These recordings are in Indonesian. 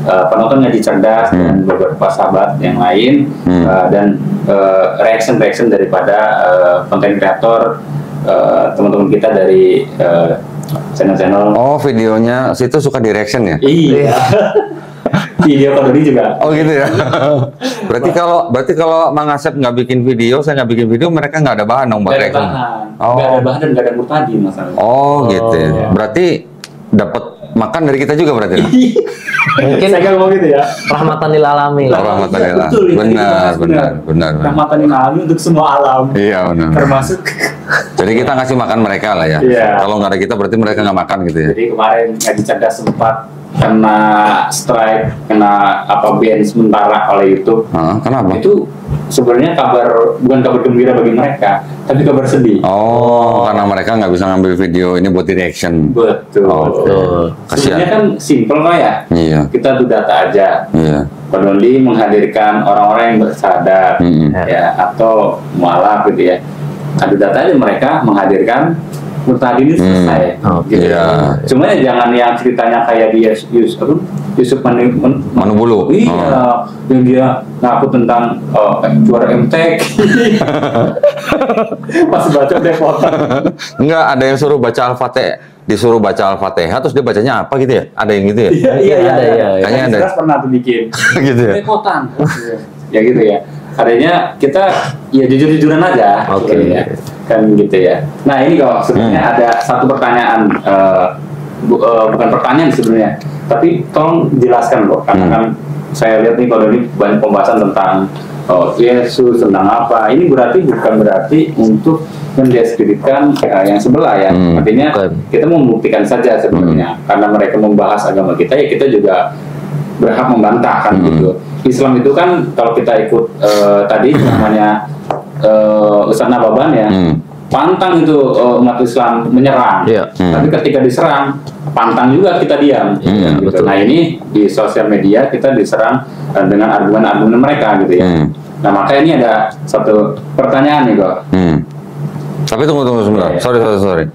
penonton ngaji cerdas dan beberapa sahabat yang lain dan reaction daripada konten kreator teman-teman kita dari channel-channel. Oh, videonya situ suka di reaction ya? Iya. Video Kodoni juga. Oh gitu ya. berarti kalau Mang Asep nggak bikin video, saya nggak bikin video, mereka nggak ada bahan dong buat reaction. Nggak ada bahan dan nggak ada murtadi masalahnya. Oh gitu ya. Berarti dapat makan dari kita juga berarti. Mungkin saya nggak mau gitu ya. rahmatan lil alamin. Rahmatan lil alamin. Betul, Benar. Rahmatan lil alamin untuk semua alam. Iya benar. Termasuk. Jadi kita ngasih makan mereka lah ya. Iya. Kalau nggak ada kita berarti mereka nggak makan gitu ya. Jadi kemarin ngaji cerdas sempat kena strike, kena ban sementara oleh YouTube. Kenapa? Itu sebenarnya bukan kabar gembira bagi mereka, tapi kabar sedih. Oh, karena mereka nggak bisa ngambil video ini buat di reaction. Betul. Betul. Sebenarnya kan simple kok ya. Iya. Kita tuh data aja. Iya. Kodoni menghadirkan orang-orang yang bersadar, ya, atau mualaf gitu ya. Adu data aja mereka menghadirkan murtadi ini selesai. Gitu. Iya. Cuma ya jangan yang ceritanya kayak di Yusuf Manubulu. Iya, yang dia ngaku tentang juara MTek. Pas baca deh foto. Enggak, ada yang suruh baca disuruh baca Al-Fatihah, terus dia bacanya apa gitu ya? Ada yang gitu ya? Iya. Kayaknya ada. Jelas pernah tuh bikin. Gitu ya? Repotan. Ya gitu ya. Adanya kita ya jujur-jujuran aja. Oke. Gitu ya. Kan gitu ya. Nah ini kok sebenarnya ada satu pertanyaan, bukan pertanyaan sebenarnya, tapi tolong jelaskan loh, karena kan saya lihat nih kalau ini banyak pembahasan tentang Yesus, tentang apa. Ini bukan berarti untuk mendiskreditkan yang sebelah ya. Artinya kita membuktikan saja sebenarnya, karena mereka membahas agama kita, ya kita juga berhak membantah kan gitu. Islam itu kan kalau kita ikut tadi namanya Ustaz Nababan ya, pantang itu umat Islam menyerang, tapi ketika diserang pantang juga kita diam. Gitu. Nah ini di sosial media kita diserang dengan argumen-argumen mereka gitu ya. Nah maka ini ada satu pertanyaan nih kok. Tapi tunggu sebentar. Sorry.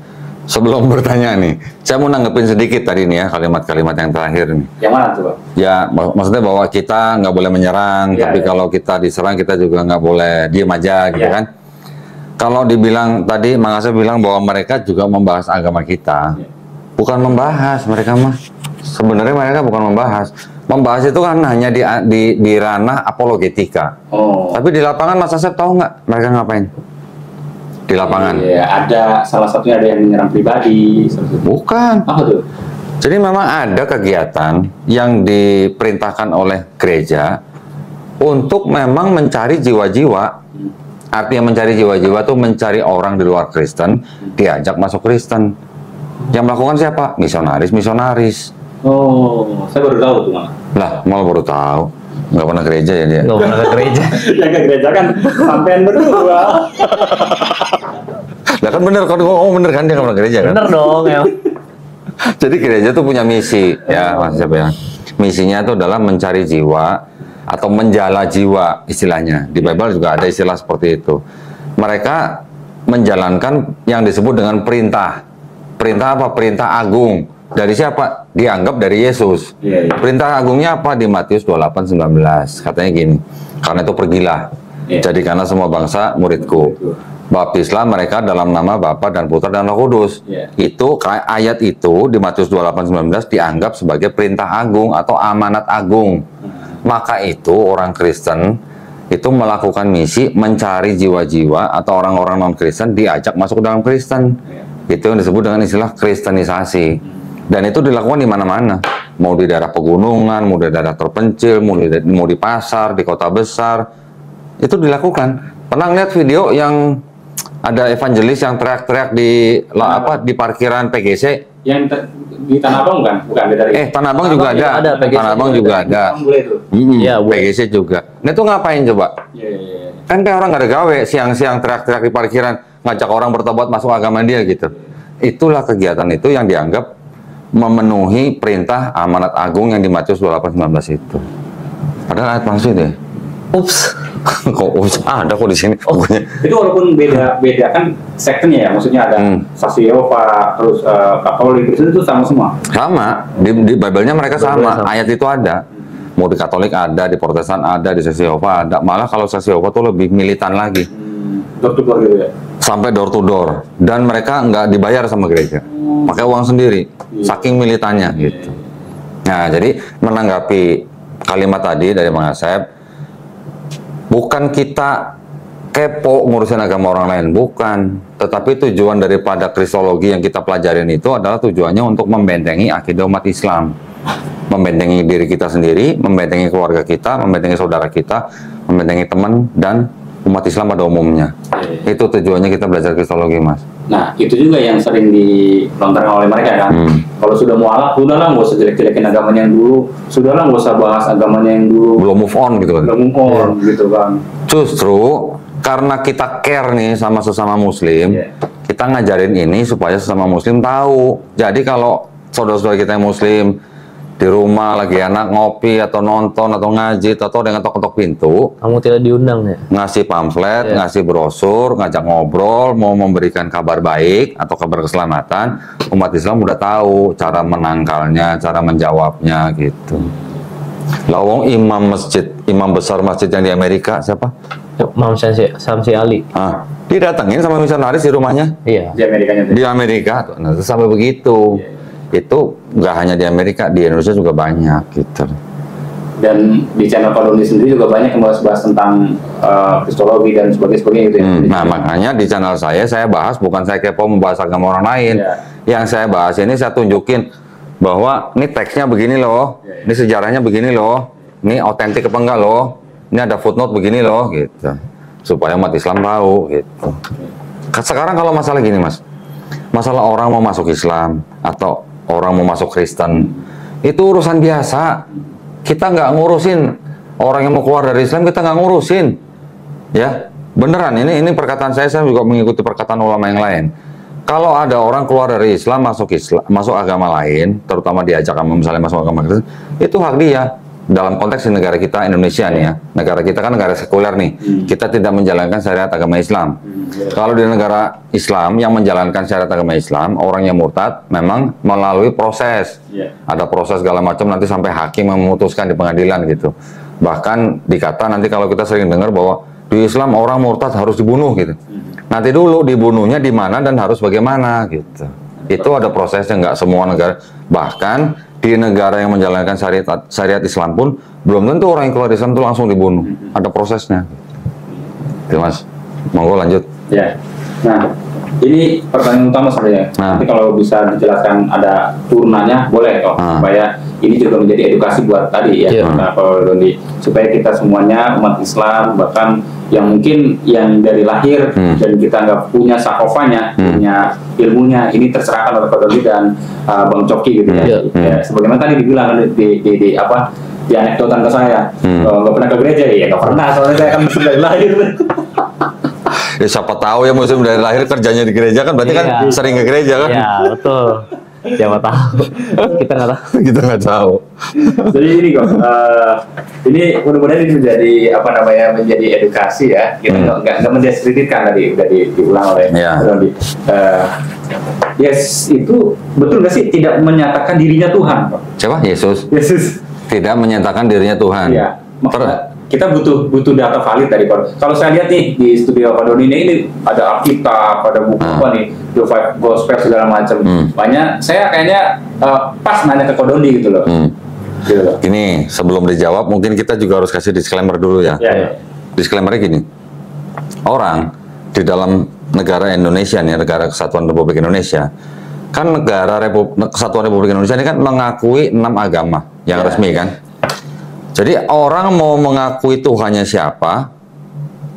Sebelum bertanya nih, saya mau nanggepin sedikit tadi nih ya, kalimat-kalimat yang terakhir nih. Yang mana tuh, Pak? Ya, maksudnya bahwa kita nggak boleh menyerang, tapi kalau kita diserang kita juga nggak boleh diem aja gitu kan. Kalau dibilang tadi, Mang Asep bilang bahwa mereka juga membahas agama kita. Bukan membahas, mereka mah. Sebenarnya mereka bukan membahas. Membahas itu kan hanya di ranah apologetika. Tapi di lapangan Mas Asep tahu nggak mereka ngapain? Di lapangan. Iya, ada salah satunya ada yang menyerang pribadi. Bukan. Apa tuh? Jadi memang ada kegiatan yang diperintahkan oleh gereja untuk memang mencari jiwa-jiwa. Artinya mencari jiwa-jiwa tuh mencari orang di luar Kristen, diajak masuk Kristen. Yang melakukan siapa? Misionaris. Oh, saya baru tahu tuh malah. Lah, malah baru tahu. Nggak pernah gereja ya dia. Nggak pernah ke gereja. Yang ke gereja kan sampean berdua. Lah kan bener, kalau ngomong bener kan dia nggak pernah gereja kan? Bener dong ya. Jadi gereja tuh punya misi ya Mas siapa ya? Misinya itu adalah mencari jiwa atau menjala jiwa istilahnya. Di Bible juga ada istilah seperti itu. Mereka menjalankan yang disebut dengan perintah. Perintah apa? Perintah agung. Dari siapa? Dianggap dari Yesus. Perintah agungnya apa? Di Matius 28:19. Katanya gini, karena itu pergilah, jadikanlah semua bangsa muridku. Baptislah mereka dalam nama Bapa dan Putra dan Roh Kudus. Itu ayat itu di Matius 28:19 dianggap sebagai perintah agung atau amanat agung. Maka itu orang Kristen itu melakukan misi mencari jiwa-jiwa atau orang-orang non-Kristen diajak masuk dalam Kristen. Itu yang disebut dengan istilah kristenisasi. Dan itu dilakukan di mana-mana, mau di daerah pegunungan, mau di daerah terpencil, mau di pasar, di kota besar, itu dilakukan. Pernah lihat video yang ada evangelis yang teriak-teriak di parkiran PGC? Yang di Tanah Abang bukan? Bukan dari. Tanah Abang juga ada. Tanah Abang juga ada. PGC juga. Nah itu ngapain coba? Kan kayak orang nggak ada gawe, siang-siang teriak-teriak di parkiran, ngajak orang bertobat masuk agama dia gitu. Itulah kegiatan itu yang dianggap memenuhi perintah amanat agung yang di Matius 28:19 itu. Padahal ayat palsu deh. Ups. Kok ada kok di sini. Itu walaupun beda kan sektenya ya, maksudnya ada Saksi Yehova, terus Katolik, Kristen itu sama semua. Sama, di Bible-nya mereka sama, ayat itu ada. Mau di Katolik ada, di Protestan ada, di Saksi Yehova ada. Malah kalau Saksi Yehova tuh lebih militan lagi. Door to door gitu ya. Sampai door to door. Dan mereka nggak dibayar sama gereja. Pakai uang sendiri. Saking militannya gitu. Nah, jadi menanggapi kalimat tadi dari Bang Asep, bukan kita kepo ngurusin agama orang lain, bukan. Tetapi tujuan daripada kristologi yang kita pelajarin itu adalah tujuannya untuk membentengi akidah umat Islam. Membentengi diri kita sendiri, membentengi keluarga kita, membentengi saudara kita, membentengi teman dan umat Islam pada umumnya. Itu tujuannya kita belajar kristologi, Mas. Nah, itu juga yang sering dilontarkan oleh mereka kan. Kalau sudah mualaf, udahlah nggak usah jelek-jelekin agamanya yang dulu, sudahlah nggak usah bahas agamanya yang dulu. Belum move on gitu kan. Belum move on gitu kan. Justru karena kita care nih sama sesama muslim, kita ngajarin ini supaya sesama muslim tahu. Jadi kalau saudara-saudara kita yang muslim di rumah lagi anak ngopi atau nonton atau ngaji atau ada yang ngetok-ngetok pintu, Kamu tidak diundang ya? ngasih pamflet, ngasih brosur, ngajak ngobrol, mau memberikan kabar baik atau kabar keselamatan, umat Islam udah tahu cara menangkalnya, cara menjawabnya gitu. Lawong imam besar masjid yang di Amerika siapa? Imam Samsi Ali. Dia datengin sama misionaris di rumahnya Iya. Di Amerikanya tuh. di Amerika. Nah, terus sampai begitu. Itu nggak hanya di Amerika, di Indonesia juga banyak gitu. Dan di channel Pak Doni sendiri juga banyak yang bahas tentang kristologi dan sebagainya gitu ya. Nah, makanya di channel saya bahas, bukan saya kepo membahas agama orang lain. Yang saya bahas ini saya tunjukin bahwa ini teksnya begini loh, ini sejarahnya begini loh, ini otentik apa enggak loh, ini ada footnote begini loh gitu. Supaya umat Islam tahu gitu. Sekarang kalau masalah gini, Mas. Masalah orang mau masuk Islam atau orang mau masuk Kristen, itu urusan biasa. Kita nggak ngurusin orang yang mau keluar dari Islam, kita nggak ngurusin, ya beneran. Ini perkataan saya juga mengikuti perkataan ulama yang lain. Kalau ada orang keluar dari Islam masuk agama lain, terutama diajak misalnya masuk agama Kristen, itu hak dia. Dalam konteks di negara kita Indonesia nih ya, negara kita kan negara sekuler nih, kita tidak menjalankan syariat agama Islam. Kalau di negara Islam yang menjalankan syariat agama Islam, orang yang murtad memang melalui proses, ada proses segala macam nanti sampai hakim memutuskan di pengadilan gitu. Bahkan dikata nanti kalau kita sering dengar bahwa di Islam orang murtad harus dibunuh gitu. Nanti dulu dibunuhnya di mana dan harus bagaimana gitu. Itu ada prosesnya, nggak semua negara. Bahkan di negara yang menjalankan syariat Islam pun belum tentu orang yang keluar Islam itu langsung dibunuh. Ada prosesnya. Oke, Mas. Monggo lanjut. Ya. Nah, ini pertanyaan utama sebenarnya. Nanti kalau bisa dijelaskan ada turunannya, boleh kok. Supaya ini juga menjadi edukasi buat tadi ya. Nah, kalau Doni, supaya kita semuanya umat Islam, bahkan yang mungkin yang dari lahir dan kita nggak punya sakofanya, punya ilmunya, ini terserahkan oleh Pak Doni dan Bang Coki gitu ya. Ya. Sebagaimana tadi dibilang di apa di anekdotan ke saya, nggak pernah ke gereja ya, nggak pernah. Soalnya saya kan dari lahir. Ya, siapa tahu ya muslim dari lahir kerjanya di gereja kan berarti kan sering ke gereja kan? Iya, betul. Siapa tahu. Kita nggak tahu. Kita nggak tahu. Jadi ini kok, ini mudah-mudahan ini menjadi apa namanya menjadi edukasi ya. Kita nggak mendiskreditkan tadi udah diulang oleh Doni. Yes, itu betul nggak sih tidak menyatakan dirinya Tuhan, Pak? Siapa? Yesus. Yesus Tidak menyatakan dirinya Tuhan. Iya. Kita butuh data valid dari Pak. Kalau saya lihat nih di studio Pak Doni ini ada Alkitab, ada buku apa nih, The Five Gospel segala macam. Banyak. Saya kayaknya pas nanya ke Pak Doni gitu loh. Gitu loh. Ini sebelum dijawab mungkin kita juga harus kasih disclaimer dulu ya. Disclaimernya gini. Orang di dalam negara Indonesia nih, negara Kesatuan Republik Indonesia, kan Kesatuan Republik Indonesia ini kan mengakui 6 agama yang resmi kan. Jadi orang mau mengakui Tuhannya siapa,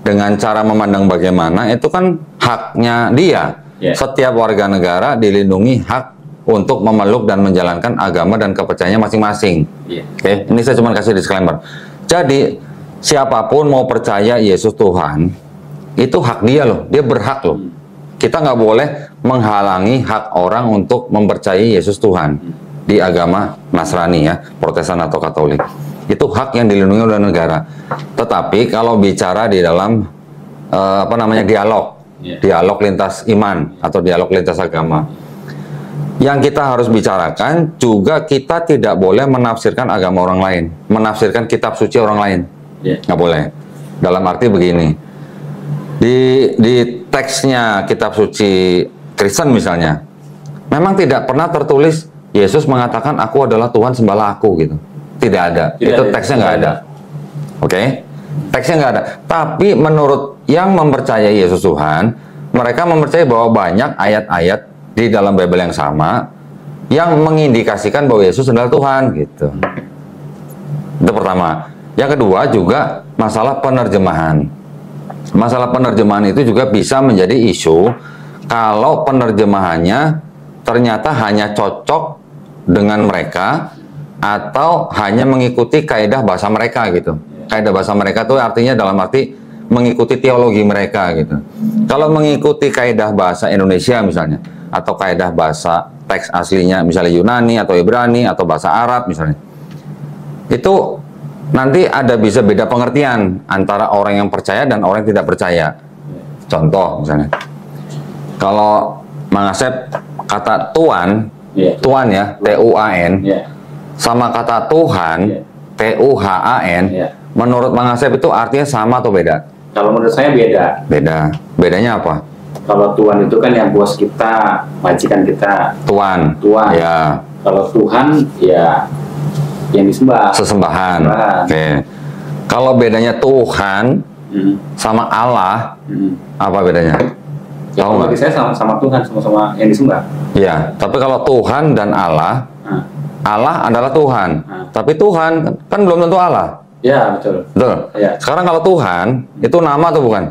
dengan cara memandang bagaimana, itu kan haknya dia. Setiap warga negara dilindungi hak untuk memeluk dan menjalankan agama dan kepercayaannya masing-masing. Oke, ini saya cuma kasih disclaimer. Jadi siapapun mau percaya Yesus Tuhan, itu hak dia loh, dia berhak loh. Kita nggak boleh menghalangi hak orang untuk mempercayai Yesus Tuhan di agama Nasrani ya, Protestan atau Katolik. Itu hak yang dilindungi oleh negara. Tetapi kalau bicara di dalam dialog lintas iman atau dialog lintas agama, Yang kita harus bicarakan juga kita tidak boleh menafsirkan agama orang lain, menafsirkan kitab suci orang lain, nggak boleh. Dalam arti begini, di teksnya kitab suci Kristen misalnya, memang tidak pernah tertulis Yesus mengatakan aku adalah Tuhan sembahlah aku gitu, tidak ada. Itu teksnya nggak ada, oke? Teksnya nggak ada. Tapi menurut yang mempercayai Yesus Tuhan, mereka mempercayai bahwa banyak ayat-ayat di dalam Bible yang sama yang mengindikasikan bahwa Yesus adalah Tuhan gitu. Itu pertama. Yang kedua juga masalah penerjemahan. Masalah penerjemahan itu juga bisa menjadi isu kalau penerjemahannya ternyata hanya cocok dengan mereka atau hanya mengikuti kaidah bahasa mereka gitu. Kaidah bahasa mereka itu artinya dalam arti mengikuti teologi mereka gitu. Kalau mengikuti kaidah bahasa Indonesia misalnya, atau kaidah bahasa teks aslinya misalnya Yunani atau Ibrani atau bahasa Arab misalnya, itu nanti ada bisa beda pengertian antara orang yang percaya dan orang yang tidak percaya. Contoh misalnya, kalau Mang Asep kata Tuhan, Tuhan ya, T-U-A-N, sama kata Tuhan, T-U-H-A-N, menurut Mang Asep itu artinya sama atau beda? Kalau menurut saya beda. Beda. Bedanya apa? Kalau Tuhan itu kan yang bos kita, majikan kita. Tuhan. Tuhan. Ya. Kalau Tuhan ya yang disembah. Sesembahan. Oke. Kalau bedanya Tuhan sama Allah, apa bedanya? Ya, Tahu nggak? bagi saya sama Tuhan, sama-sama yang disembah. Iya. Tapi kalau Tuhan dan Allah, Allah adalah Tuhan. Tapi Tuhan kan belum tentu Allah. Ya, betul. Betul. Ya. Sekarang kalau Tuhan itu nama atau bukan?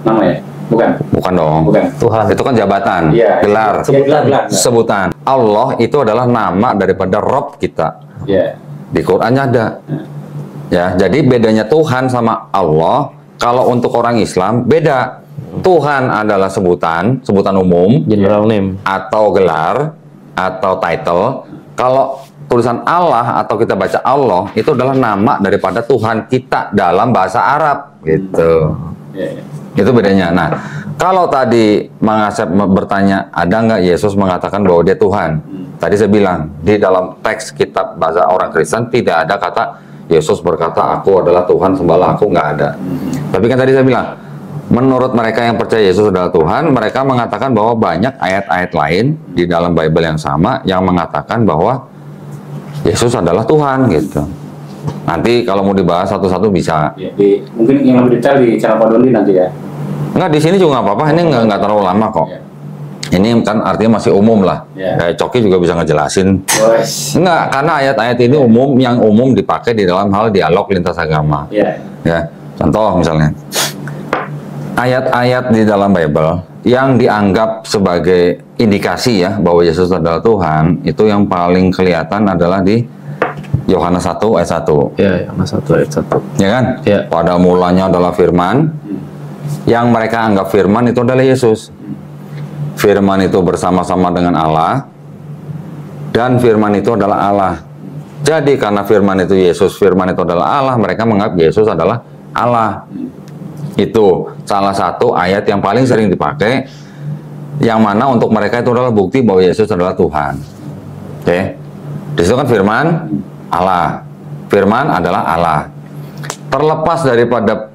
Nama ya? Bukan. Bukan dong. Bukan. Tuhan. Itu kan jabatan, Iya. gelar, Gelar. sebutan. Allah itu adalah nama daripada Rob kita. Ya. Di Qurannya ada. Ya, jadi bedanya Tuhan sama Allah. Kalau untuk orang Islam beda. Tuhan adalah sebutan umum, General name. atau gelar, atau title. Kalau tulisan Allah atau kita baca Allah itu adalah nama daripada Tuhan kita dalam bahasa Arab, gitu. Ya. Itu bedanya. Nah, kalau tadi Mang Asep bertanya, ada nggak Yesus mengatakan bahwa dia Tuhan? Tadi saya bilang, di dalam teks kitab bahasa orang Kristen tidak ada kata Yesus berkata, aku adalah Tuhan, sembahlah aku, nggak ada. Tapi kan tadi saya bilang, menurut mereka yang percaya Yesus adalah Tuhan, mereka mengatakan bahwa banyak ayat-ayat lain di dalam Bible yang sama yang mengatakan bahwa Yesus adalah Tuhan, gitu. Nanti kalau mau dibahas satu-satu bisa. Ya, mungkin yang lebih detail di channel Pak Doni nanti ya. Enggak, di sini juga nggak apa-apa. Ini nggak terlalu lama kok. Ya. Ini kan artinya masih umum lah. Ya. Kayak Coki juga bisa ngejelasin. Wes. Enggak, karena ayat-ayat ini umum, yang umum dipakai di dalam hal dialog lintas agama. Ya. Ya, contoh misalnya ayat-ayat di dalam Bible yang dianggap sebagai indikasi ya bahwa Yesus adalah Tuhan, itu yang paling kelihatan adalah di Yohanes 1 ayat 1. Ya, Yohanes 1 ayat 1. Ya kan? Ya. Pada mulanya adalah firman. Yang mereka anggap firman itu adalah Yesus. Firman itu bersama-sama dengan Allah. Dan firman itu adalah Allah. Jadi karena firman itu Yesus, firman itu adalah Allah, mereka menganggap Yesus adalah Allah. Itu salah satu ayat yang paling sering dipakai, yang mana untuk mereka itu adalah bukti bahwa Yesus adalah Tuhan. Oke? Di situ kan firman Allah. Firman adalah Allah. Terlepas daripada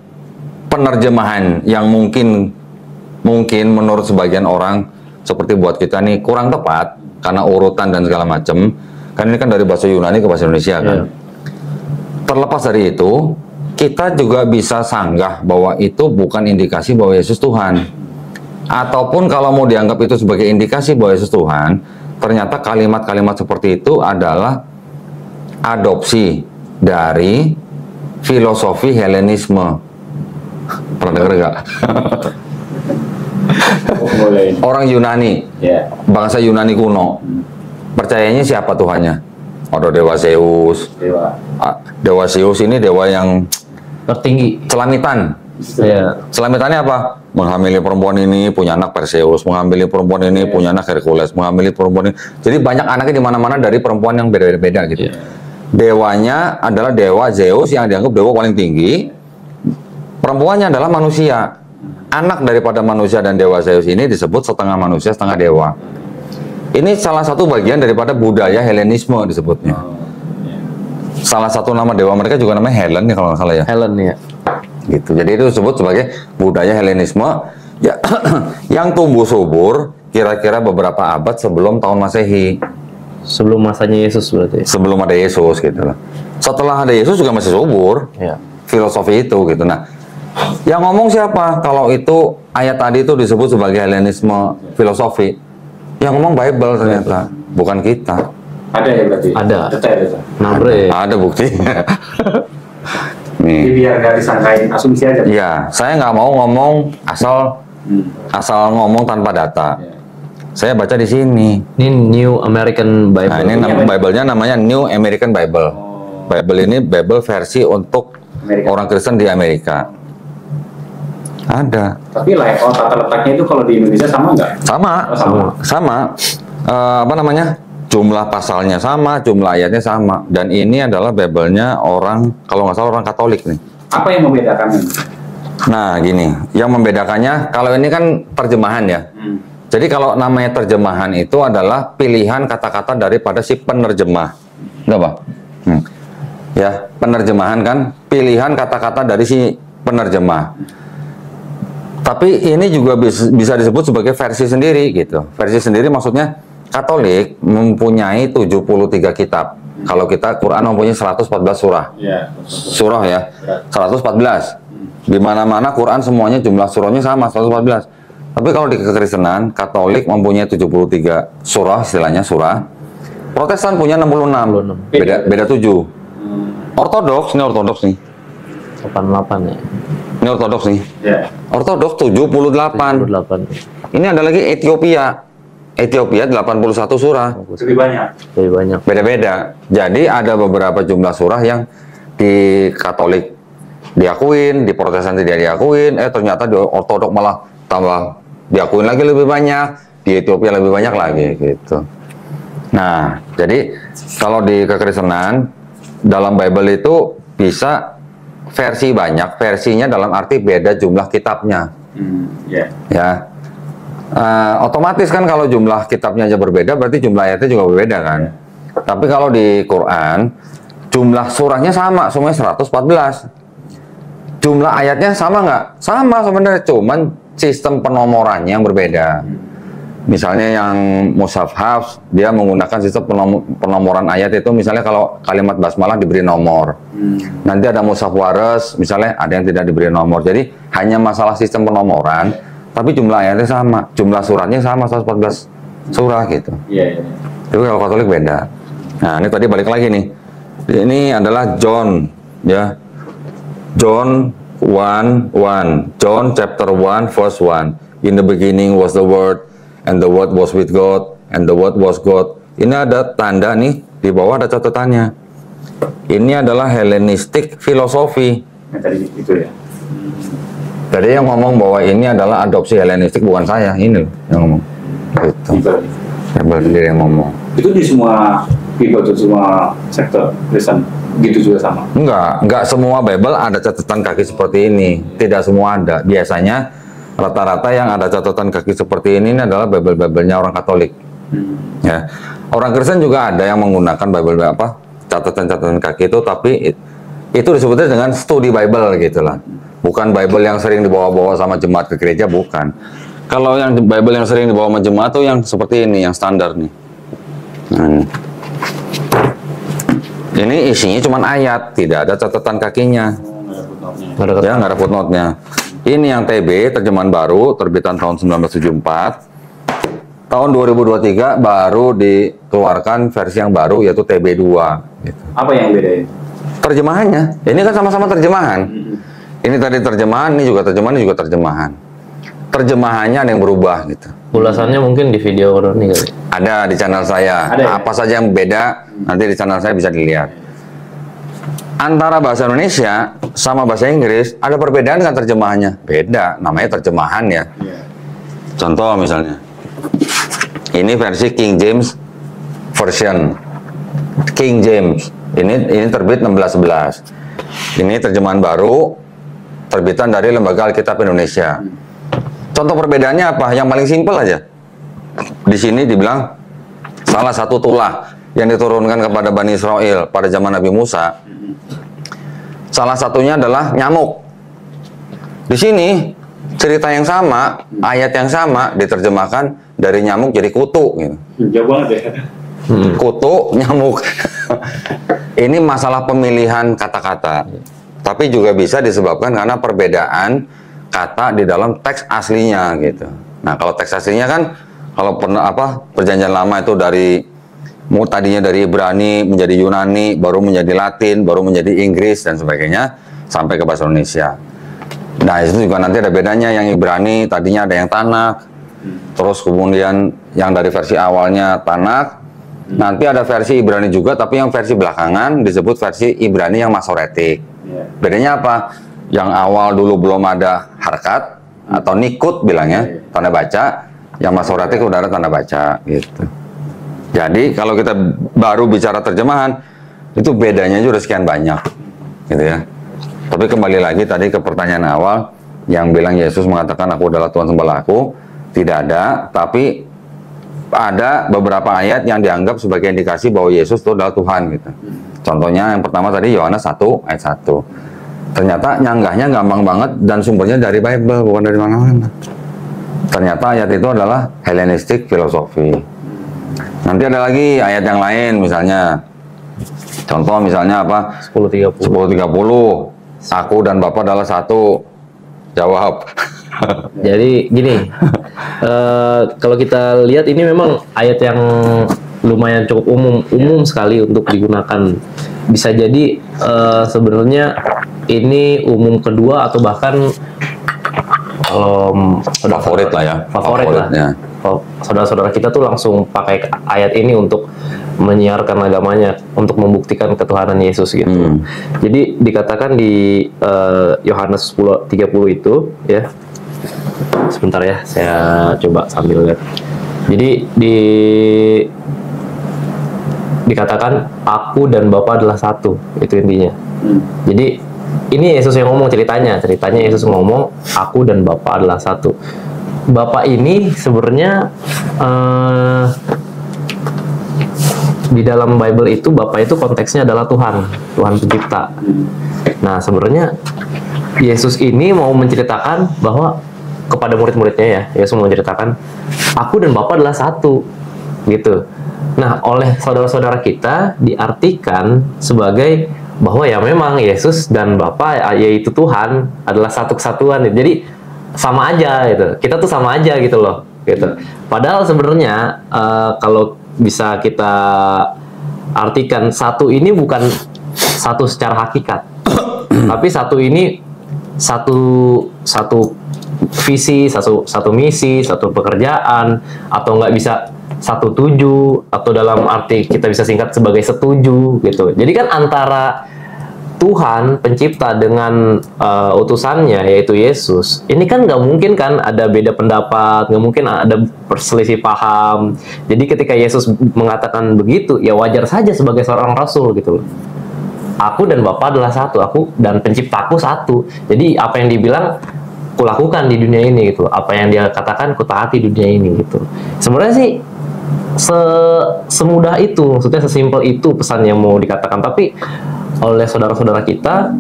penerjemahan yang mungkin menurut sebagian orang seperti buat kita nih kurang tepat karena urutan dan segala macam. Kan ini kan dari bahasa Yunani ke bahasa Indonesia kan. Terlepas dari itu, kita juga bisa sanggah bahwa itu bukan indikasi bahwa Yesus Tuhan. Ataupun kalau mau dianggap itu sebagai indikasi bahwa Yesus Tuhan, ternyata kalimat-kalimat seperti itu adalah adopsi dari filosofi Helenisme. Pernah dengar nggak? Orang Yunani, bangsa Yunani kuno, percayanya siapa Tuhannya? Ada dewa Zeus. Dewa Zeus ini dewa yang tertinggi, celamitan. Ya. Celamitannya apa? Menghamili perempuan ini punya anak Perseus, menghamili perempuan ini punya anak Hercules, menghamili perempuan ini. Jadi banyak anaknya di mana-mana dari perempuan yang beda-beda gitu. Dewanya adalah dewa Zeus yang dianggap dewa paling tinggi. Perempuannya adalah manusia. Anak daripada manusia dan dewa Zeus ini disebut setengah manusia, setengah dewa. Ini salah satu bagian daripada budaya Helenisme disebutnya. Salah satu nama dewa mereka juga namanya Helen ya kalau nggak salah ya. Helen ya. Gitu. Jadi itu disebut sebagai budaya Helenisme ya, yang tumbuh subur kira-kira beberapa abad sebelum tahun Masehi. Sebelum masanya Yesus berarti. Sebelum ada Yesus gitu loh. Setelah ada Yesus juga masih subur Ya. filosofi itu gitu. Nah, yang ngomong siapa? Kalau itu ayat tadi itu disebut sebagai Helenisme filosofi. Yang ngomong Bible ternyata, bukan kita. Ada ya berarti? Ada. Detail itu. Nabre. Ada buktinya. Jadi Nih. biar nggak disangkain asumsi aja. Iya, saya nggak mau ngomong asal ngomong tanpa data. Ya. Saya baca di sini. Ini New American Bible. Nah, ini Bible-nya namanya New American Bible. Bible ini Bible versi untuk Amerika. orang Kristen di Amerika. Ada. Tapi layout tata letaknya itu kalau di Indonesia sama nggak? Sama. Oh, sama. Sama. Apa namanya? Jumlah pasalnya sama, jumlah ayatnya sama. Dan ini adalah Bible-nya orang, kalau nggak salah orang Katolik nih. Apa yang membedakannya? Nah, gini. Yang membedakannya, kalau ini kan terjemahan ya. Jadi kalau namanya terjemahan itu adalah pilihan kata-kata daripada si penerjemah. Enggak, Pak? Ya, penerjemahan kan pilihan kata-kata dari si penerjemah. Tapi ini juga bisa disebut sebagai versi sendiri gitu. Versi sendiri maksudnya Katolik mempunyai 73 kitab. Kalau kita Quran mempunyai 114 surah. Ya. Surah ya. 114. Di mana-mana Quran semuanya jumlah surahnya sama 114. Tapi kalau di kekristenan, Katolik mempunyai 73 surah, istilahnya surah. Protestan punya 66. Beda 7. Ortodoks, ini ortodoks nih. 88 ya. Ini ortodoks nih. Ya. Ortodoks 78. 88. Ini ada lagi Ethiopia. Ethiopia 81 surah. Lebih banyak. Lebih banyak. Beda-beda. Jadi ada beberapa jumlah surah yang di Katolik diakuin, di Protestan tidak diakuin, ternyata di Ortodoks malah tambah diakuin lagi lebih banyak, di Ethiopia lebih banyak lagi gitu. Nah, jadi kalau di kekristenan dalam Bible itu bisa versi banyak, versinya dalam arti beda jumlah kitabnya. Ya. Ya. Otomatis kan kalau jumlah kitabnya aja berbeda, berarti jumlah ayatnya juga berbeda kan. Tapi kalau di Quran jumlah surahnya sama, semuanya 114. Jumlah ayatnya sama nggak? Sama sebenarnya, cuman sistem penomorannya yang berbeda. Misalnya yang Mushaf Hafs, dia menggunakan sistem penomoran ayat itu, misalnya kalau kalimat basmalah diberi nomor. Nanti ada Mushaf Wares, misalnya ada yang tidak diberi nomor. Jadi hanya masalah sistem penomoran, tapi jumlah ayatnya sama, jumlah suratnya sama, 114 surah gitu. Iya. Itu kalau Katolik beda. Nah, ini tadi balik lagi nih. Ini adalah John, ya. John 1:1. John chapter 1 verse 1. In the beginning was the Word, and the Word was with God, and the Word was God. Ini ada tanda nih, di bawah ada catatannya. Ini adalah Hellenistic philosophy. Yang tadi itu ya. Jadi yang ngomong bahwa ini adalah adopsi Hellenistik bukan saya, ini loh yang ngomong. Gitu. Bible sendiri yang ngomong. Itu di semua Bible, itu semua sektor Kristen gitu juga sama. Enggak semua Bible ada catatan kaki seperti ini. Tidak semua ada. Biasanya rata-rata yang ada catatan kaki seperti ini adalah Bible-nya orang Katolik. Ya. Orang Kristen juga ada yang menggunakan Bible catatan-catatan kaki itu, tapi itu disebutnya dengan studi Bible gitulah. Bukan Bible yang sering dibawa-bawa sama jemaat ke gereja, bukan. Kalau yang Bible yang sering dibawa sama jemaat tuh yang seperti ini, yang standar nih. Nah, ini isinya cuma ayat, tidak ada catatan kakinya. Ya, nggak ada footnote-nya. Ini yang TB, terjemahan baru, terbitan tahun 1974. Tahun 2023 baru dikeluarkan versi yang baru, yaitu TB2. Gitu. Apa yang bedain? Terjemahannya, ini kan sama-sama terjemahan. Ini tadi terjemahan, ini juga terjemahan, ini juga terjemahan. Terjemahannya ada yang berubah gitu. Ulasannya mungkin di video ini kali. Ada di channel saya. Ada ya? Apa saja yang beda, nanti di channel saya bisa dilihat. Antara bahasa Indonesia sama bahasa Inggris, ada perbedaan kan terjemahannya? Beda, namanya terjemahan ya. Contoh misalnya, ini versi King James Version. King James, ini terbit 1611. Ini terjemahan baru, terbitan dari Lembaga Alkitab Indonesia. Contoh perbedaannya apa? Yang paling simpel aja. Di sini dibilang salah satu tulah yang diturunkan kepada Bani Israel pada zaman Nabi Musa, salah satunya adalah nyamuk. Di sini cerita yang sama, ayat yang sama diterjemahkan dari nyamuk jadi kutu gitu. Jauh banget ya. Kutu, nyamuk. Ini masalah pemilihan kata-kata. Tapi juga bisa disebabkan karena perbedaan kata di dalam teks aslinya gitu. Nah, kalau teks aslinya kan kalau pernah Perjanjian Lama itu tadinya dari Ibrani menjadi Yunani, baru menjadi Latin, baru menjadi Inggris dan sebagainya sampai ke bahasa Indonesia. Nah, itu juga nanti ada bedanya. Yang Ibrani tadinya ada yang Tanakh, terus kemudian yang dari versi awalnya Tanakh, nanti ada versi Ibrani juga, tapi yang versi belakangan disebut versi Ibrani yang Masoretik. Bedanya apa? Yang awal dulu belum ada harkat atau nikut bilangnya, tanda baca, yang Masoretik udah ada tanda baca gitu. Jadi kalau kita baru bicara terjemahan, itu bedanya juga sekian banyak gitu ya. Tapi kembali lagi tadi ke pertanyaan awal yang bilang Yesus mengatakan aku adalah Tuhan sembahlah aku, tidak ada, tapi ada beberapa ayat yang dianggap sebagai indikasi bahwa Yesus itu adalah Tuhan gitu. Contohnya yang pertama tadi Yohanes 1 ayat 1. Ternyata nyanggahnya gampang banget dan sumbernya dari Bible, bukan dari mana-mana. Ternyata ayat itu adalah Hellenistic filosofi. Nanti ada lagi ayat yang lain, misalnya contoh misalnya apa? 10:30. 10:30. Aku dan Bapa adalah satu. Jawab. Jadi gini, kalau kita lihat ini memang ayat yang lumayan cukup umum sekali untuk digunakan. Bisa jadi sebenarnya ini umum kedua atau bahkan kalau Favorit lah ya. Favorit lah. Ya. Saudara-saudara kita tuh langsung pakai ayat ini untuk menyiarkan agamanya, untuk membuktikan ketuhanan Yesus gitu. Jadi dikatakan di Yohanes 10:30 itu ya. Sebentar ya, saya coba sambil lihat. Jadi dikatakan aku dan Bapa adalah satu, itu intinya. Jadi ini Yesus yang ngomong ceritanya Yesus ngomong aku dan Bapa adalah satu. Bapa ini sebenarnya di dalam Bible itu Bapa itu konteksnya adalah Tuhan pencipta. Nah, sebenarnya Yesus ini mau menceritakan bahwa kepada murid-muridnya ya, Yesus mau menceritakan aku dan Bapa adalah satu gitu. Nah, oleh saudara-saudara kita diartikan sebagai bahwa ya memang Yesus dan Bapa yaitu Tuhan adalah satu kesatuan. Jadi sama aja gitu. Kita tuh sama aja gitu loh gitu. Padahal sebenarnya kalau bisa kita artikan satu ini bukan satu secara hakikat. Tapi satu ini satu visi, satu misi, satu pekerjaan, atau nggak bisa satu tuju, atau dalam arti kita bisa singkat sebagai setuju gitu. Jadi kan antara Tuhan pencipta dengan utusannya yaitu Yesus, ini kan nggak mungkin kan ada beda pendapat, nggak mungkin ada perselisih paham. Jadi ketika Yesus mengatakan begitu, ya wajar saja sebagai seorang rasul gitu loh. Aku dan Bapa adalah satu, aku dan penciptaku satu. Jadi apa yang dibilang kulakukan di dunia ini gitu, apa yang dia katakan kutaati di dunia ini gitu. Sebenarnya sih semudah itu, maksudnya sesimpel itu pesan yang mau dikatakan, tapi oleh saudara-saudara kita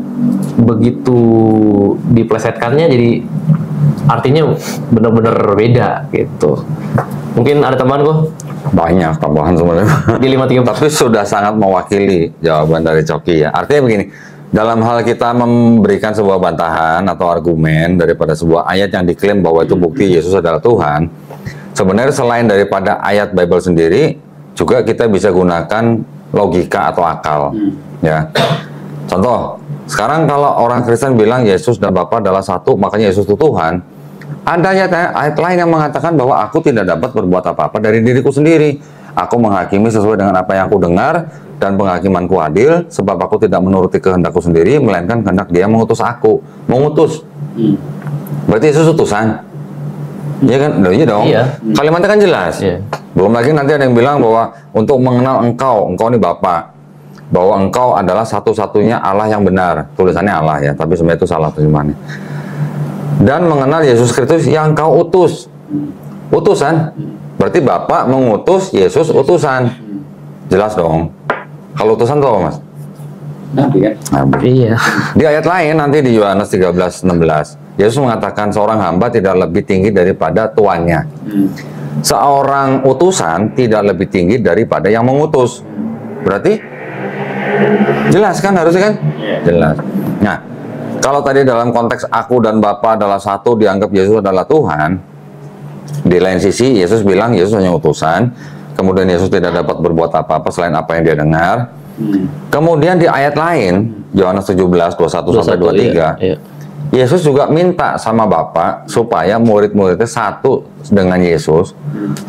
begitu diplesetkannya jadi artinya benar-benar beda gitu. Mungkin ada tambahan kok? Banyak tambahan sebenarnya. Di 5:30. Tapi sudah sangat mewakili jawaban dari Coki ya. Artinya begini, dalam hal kita memberikan sebuah bantahan atau argumen daripada sebuah ayat yang diklaim bahwa itu bukti Yesus adalah Tuhan, sebenarnya selain daripada ayat Bible sendiri, juga kita bisa gunakan logika atau akal. Ya, contoh, sekarang kalau orang Kristen bilang Yesus dan Bapa adalah satu, makanya Yesus itu Tuhan, ada ayat lain yang mengatakan bahwa aku tidak dapat berbuat apa-apa dari diriku sendiri. Aku menghakimi sesuai dengan apa yang aku dengar, dan penghakimanku adil, sebab aku tidak menuruti kehendakku sendiri, melainkan kehendak Dia mengutus aku. Mengutus. Berarti Yesus utusan. Iya kan? Iya dong. Iya. Kalimatnya kan jelas. Iya. Belum lagi nanti ada yang bilang bahwa untuk mengenal engkau ini Bapa, bahwa engkau adalah satu-satunya Allah yang benar. Tulisannya Allah ya, tapi sebenarnya itu salah terjemahannya. Dan mengenal Yesus Kristus yang engkau utus. utusan. Berarti Bapa mengutus, Yesus utusan. Jelas dong. Kalau utusan tuh apa, Mas? Nabi kan? Nabi. Iya. Di ayat lain nanti di Yohanes 13:16, Yesus mengatakan seorang hamba tidak lebih tinggi daripada tuannya. Seorang utusan tidak lebih tinggi daripada yang mengutus. Berarti jelas kan, harusnya kan? Jelas. Nah, kalau tadi dalam konteks aku dan Bapa adalah satu, dianggap Yesus adalah Tuhan. Di lain sisi, Yesus bilang Yesus hanya utusan. Kemudian Yesus tidak dapat berbuat apa-apa selain apa yang dia dengar. Kemudian di ayat lain, Yohanes 17:21-23, Iya. Yesus juga minta sama Bapa supaya murid-muridnya satu dengan Yesus,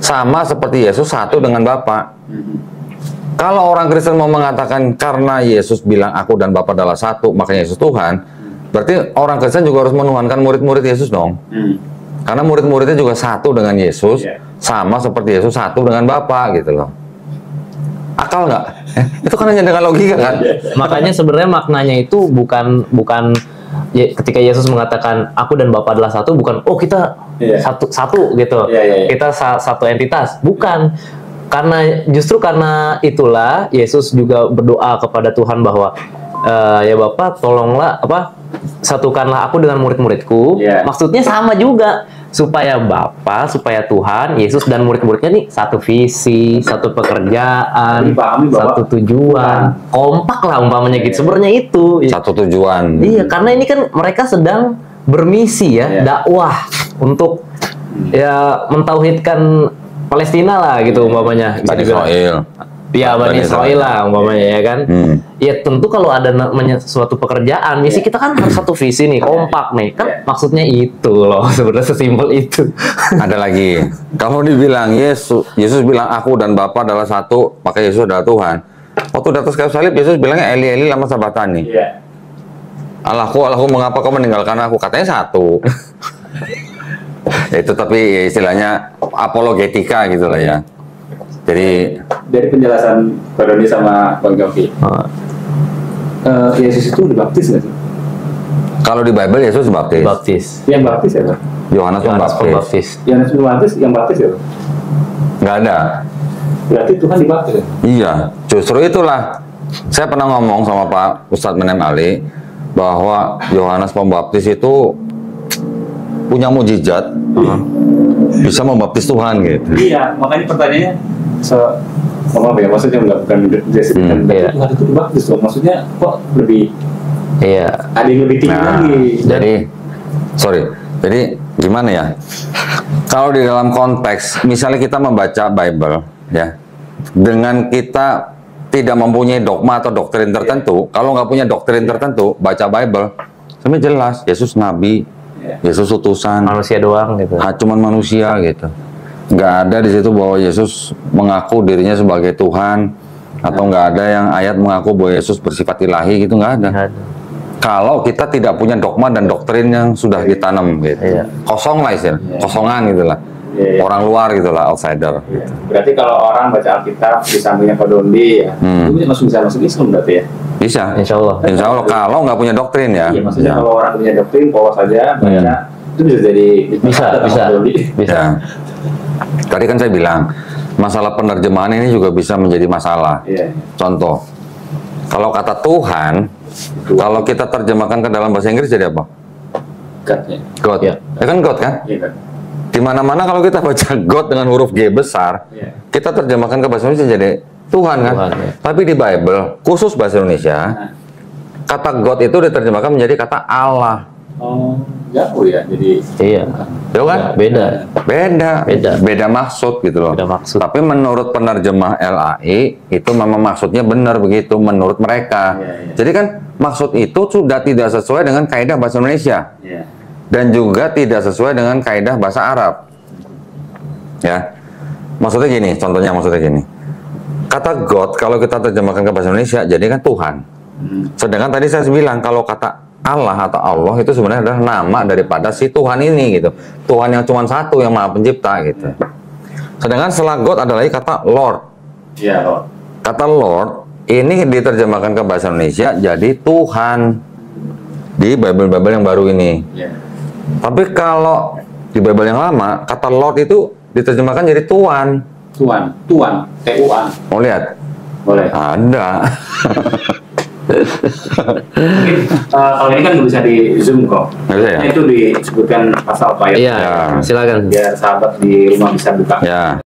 sama seperti Yesus satu dengan Bapa. Kalau orang Kristen mau mengatakan karena Yesus bilang aku dan Bapa adalah satu, makanya Yesus Tuhan, berarti orang Kristen juga harus menuhankan murid-murid Yesus dong. Karena murid-muridnya juga satu dengan Yesus, sama seperti Yesus satu dengan Bapa gitu loh. Akal nggak? Itu kan hanya dengan logika kan? Makanya sebenarnya maknanya itu bukan ketika Yesus mengatakan aku dan Bapa adalah satu, bukan kita satu gitu. Kita satu entitas, bukan. Justru karena itulah Yesus juga berdoa kepada Tuhan bahwa ya Bapa tolonglah satukanlah aku dengan murid-muridku. Maksudnya sama juga, supaya Bapa, supaya Tuhan, Yesus dan murid-muridnya nih satu visi, satu pekerjaan, satu tujuan, kompak lah umpamanya gitu. Sebenarnya itu Satu tujuan. iya, karena ini kan mereka sedang bermisi ya, dakwah untuk ya mentauhidkan Palestina lah gitu umpamanya. Bani Israel. Ya, Bani Israel lah umpamanya ya kan. Ya tentu kalau ada namanya suatu pekerjaan, misi kita kan harus satu visi nih, kompak nih. Kan maksudnya itu loh, sebenarnya sesimpel itu. Ada lagi. Kalau dibilang Yesus bilang aku dan Bapa adalah satu, maka Yesus adalah Tuhan. Waktu di atas kayu salib Yesus bilangnya Eli Eli lama sabatani. Allahku mengapa kau meninggalkan aku? Katanya satu. Itu tapi ya istilahnya apologetika gitu lah ya. Jadi dari penjelasan Pak Doni sama Bang Yofi, Yesus itu dibaptis nggak sih? kalau di Bible Yesus baptis. Baptis. Yang baptis ya, Pak? Yohanes Pembaptis. Yang baptis ya, Pak? Nggak ada. Berarti Tuhan dibaptis ya? Iya, justru itulah. Saya pernah ngomong sama Pak Ustadz Menem Ali bahwa Yohanes Pembaptis itu punya mujizat, bisa membaptis Tuhan gitu. Iya, makanya pertanyaannya maksudnya bukan Tuhan itu dibaptis loh. Maksudnya kok lebih ada yang lebih tinggi lagi. Jadi gimana ya? Kalau di dalam konteks, misalnya kita membaca Bible, ya, dengan kita tidak mempunyai dogma atau doktrin tertentu, kalau nggak punya doktrin tertentu, baca Bible, sebenarnya jelas Yesus Nabi, Yesus utusan, Manusia doang gitu. Cuman manusia gitu. Nggak ada di situ bahwa Yesus mengaku dirinya sebagai Tuhan, atau nggak ada yang ayat mengaku bahwa Yesus bersifat ilahi gitu, nggak ada. Kalau kita tidak punya dogma dan doktrin yang sudah ditanam gitu, kosong lah istilahnya, kosongan gitulah, orang luar gitulah, outsider. Gitu. Berarti kalau orang baca Alkitab di sampingnya Pak Dondi ya, itu bisa masuk Islam berarti ya? Bisa, Insya Allah. Kalau nggak punya doktrin ya. Iya, maksudnya kalau orang punya doktrin, polos saja baca, itu bisa jadi bisa. Tadi kan saya bilang masalah penerjemahan ini juga bisa menjadi masalah. Contoh, kalau kata Tuhan, kalau kita terjemahkan ke dalam bahasa Inggris jadi apa? God. Ya kan God kan? Di mana-mana kalau kita baca God dengan huruf G besar, kita terjemahkan ke bahasa Indonesia jadi Tuhan kan? Tapi di Bible, khusus bahasa Indonesia, kata God itu diterjemahkan menjadi kata Allah. Oh, jauh ya, jadi Jauh kan? Beda maksud gitu loh. Tapi menurut penerjemah LAI itu memang maksudnya benar begitu menurut mereka. Jadi kan maksud itu sudah tidak sesuai dengan kaidah bahasa Indonesia. Dan juga tidak sesuai dengan kaidah bahasa Arab. Ya. Maksudnya gini, maksudnya gini. Kata God kalau kita terjemahkan ke bahasa Indonesia jadi kan Tuhan. Sedangkan tadi saya bilang kalau kata Allah atau Allah itu sebenarnya adalah nama daripada si Tuhan ini gitu. Tuhan yang cuma satu yang Maha Pencipta gitu. Sedangkan setelah God ada lagi kata Lord. Lord. Kata Lord ini diterjemahkan ke bahasa Indonesia jadi Tuhan di Bible yang baru ini. Tapi kalau di Bible yang lama kata Lord itu diterjemahkan jadi tuan. Tuan, T-U-A. Mau lihat? Boleh. Ada. Mungkin kalau ini kan nggak bisa di zoom kok. Nggak bisa ya? Itu disebutkan pasal apa ya? Iya, Ya. silakan. Biar sahabat di rumah bisa buka. Ya.